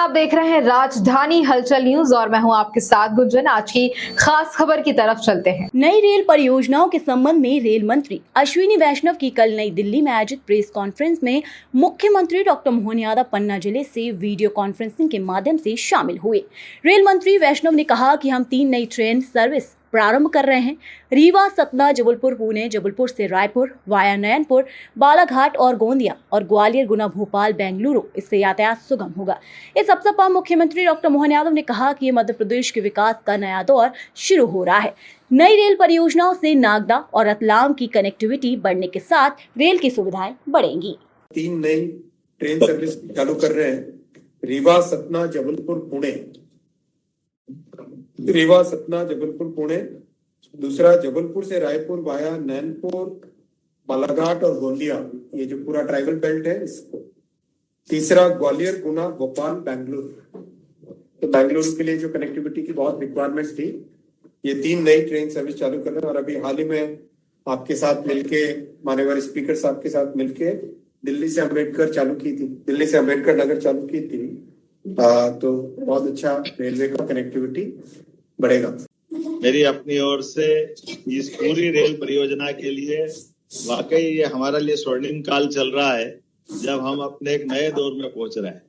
आप देख रहे हैं राजधानी हलचल न्यूज और मैं हूं आपके साथ गुंजन। आज की खास खबर की तरफ चलते हैं। नई रेल परियोजनाओं के संबंध में रेल मंत्री अश्विनी वैष्णव की कल नई दिल्ली में आयोजित प्रेस कॉन्फ्रेंस में मुख्यमंत्री डॉक्टर मोहन यादव पन्ना जिले से वीडियो कॉन्फ्रेंसिंग के माध्यम से शामिल हुए। रेल मंत्री वैष्णव ने कहा कि हम 3 नई ट्रेन सर्विस प्रारंभ कर रहे हैं। रीवा, सतना, जबलपुर, पुणे, जबलपुर से रायपुर वाया नयनपुर, बालाघाट और गोंदिया और ग्वालियर, गुना, भोपाल, बेंगलुरु। इससे यातायात सुगम होगा। इस अवसर पर मुख्यमंत्री डॉक्टर मोहन यादव ने कहा कि मध्य प्रदेश के विकास का नया दौर शुरू हो रहा है। नई रेल परियोजनाओं से नागदा और रतलाम की कनेक्टिविटी बढ़ने के साथ रेल की सुविधाएं बढ़ेंगी। 3 नई ट्रेन सर्विस चालू कर रहे हैं। रीवा, सतना, जबलपुर, पुणे। रीवा, सतना, जबलपुर, पुणे। दूसरा जबलपुर से रायपुर वाया नैनपुर, बालाघाट और गोंदिया, ये जो पूरा ट्राइबल बेल्ट है इसको। तीसरा ग्वालियर, गुना, भोपाल, बेंगलुरु। तो बेंगलुरु के लिए जो कनेक्टिविटी की बहुत रिक्वायरमेंट थी, ये 3 नई ट्रेन सर्विस चालू कर रहे हैं। और अभी हाल ही में आपके साथ मिलके, माननीय स्पीकर साहब के साथ मिलके दिल्ली से अम्बेडकर चालू की थी, दिल्ली से अम्बेडकर नगर चालू की थी। तो बहुत अच्छा रेलवे का कनेक्टिविटी बढ़ेगा। मेरी अपनी ओर से इस पूरी रेल परियोजना के लिए वाकई ये हमारे लिए स्वर्णिम काल चल रहा है, जब हम अपने एक नए दौर में पहुंच रहे हैं।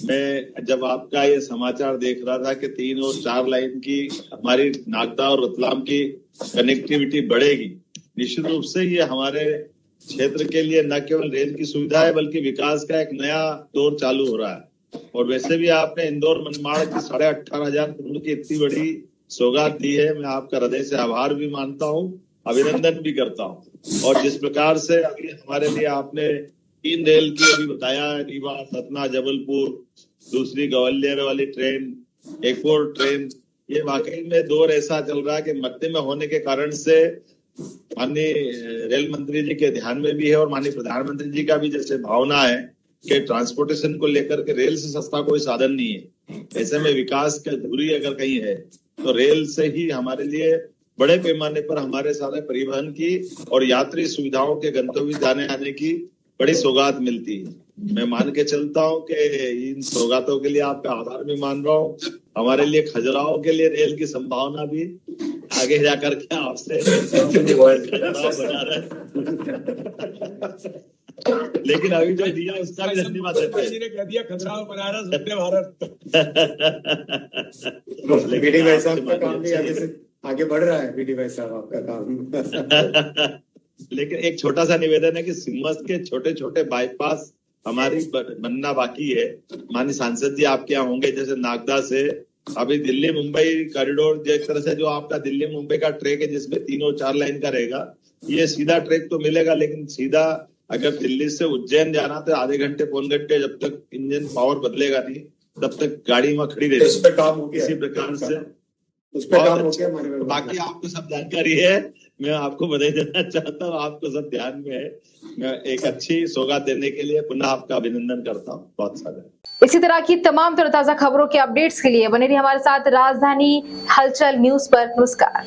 मैं जब आपका ये समाचार देख रहा था कि 3 और 4 लाइन की हमारी नागदा और रतलाम की कनेक्टिविटी बढ़ेगी, निश्चित रूप से ये हमारे क्षेत्र के लिए न केवल रेल की सुविधा है बल्कि विकास का एक नया दौर चालू हो रहा है। और वैसे भी आपने इंदौर मनमाड़ की 18,500 करोड़ की इतनी बड़ी सौगात दी है। मैं आपका हृदय से आभार भी मानता हूँ, अभिनंदन भी करता हूँ। और जिस प्रकार से अभी हमारे लिए आपने 3 रेल की अभी बताया, रीवा, सतना, जबलपुर, दूसरी ग्वालियर वाली ट्रेन, एक और ट्रेन, ये वाकई में दौर ऐसा चल रहा है कि मध्य में होने के कारण से माननीय रेल मंत्री जी के ध्यान में भी है और माननीय प्रधानमंत्री जी का भी जैसे भावना है कि ट्रांसपोर्टेशन को लेकर के रेल से सस्ता कोई साधन नहीं है। ऐसे में विकास की अधूरी अगर कहीं है तो रेल से ही हमारे लिए बड़े पैमाने पर हमारे सारे परिवहन की और यात्री सुविधाओं के गंतव्य जाने आने की बड़ी सौगात मिलती है। मैं मान के चलता हूँ कि इन सौगातों के लिए आपका आभार भी मान रहा हूँ। हमारे लिए खजुराहो के लिए रेल की संभावना भी आगे जाकर के आपसे लेकिन अभी जो दिया उसका भी धन्यवाद देते हैं। कह दिया खजुराहो बनारस वंदे भारत। बीडी भाई साहब का काम भी आगे बढ़ रहा है। बीडी भाई साहब आपका काम लेकिन एक छोटा सा निवेदन है कि सीमस के छोटे छोटे बाईपास हमारी बनना बाकी है। माननीय सांसद जी आपके यहाँ होंगे, जैसे नागदा से अभी दिल्ली मुंबई कॉरिडोर, जिस तरह से जो आपका दिल्ली मुंबई का ट्रैक है जिसमें 3 और 4 लाइन का रहेगा, ये सीधा ट्रैक तो मिलेगा, लेकिन सीधा अगर दिल्ली से उज्जैन जाना तो आधे घंटे पौन घंटे, जब तक इंजन पावर बदलेगा नहीं तब तक गाड़ी वहां खड़ी रहेगी। इस पे काम हो गया, इसी प्रकार से उस पे काम हो गया। बाकी आपको सब जानकारी है, मैं आपको बधाई देना चाहता हूँ, आपको सब ध्यान में है। मैं एक अच्छी सौगात देने के लिए पुनः आपका अभिनंदन करता हूँ। बहुत सारा इसी तरह की तमाम तरोताजा खबरों के अपडेट्स के लिए बने रहिए हमारे साथ राजधानी हलचल न्यूज पर। नमस्कार।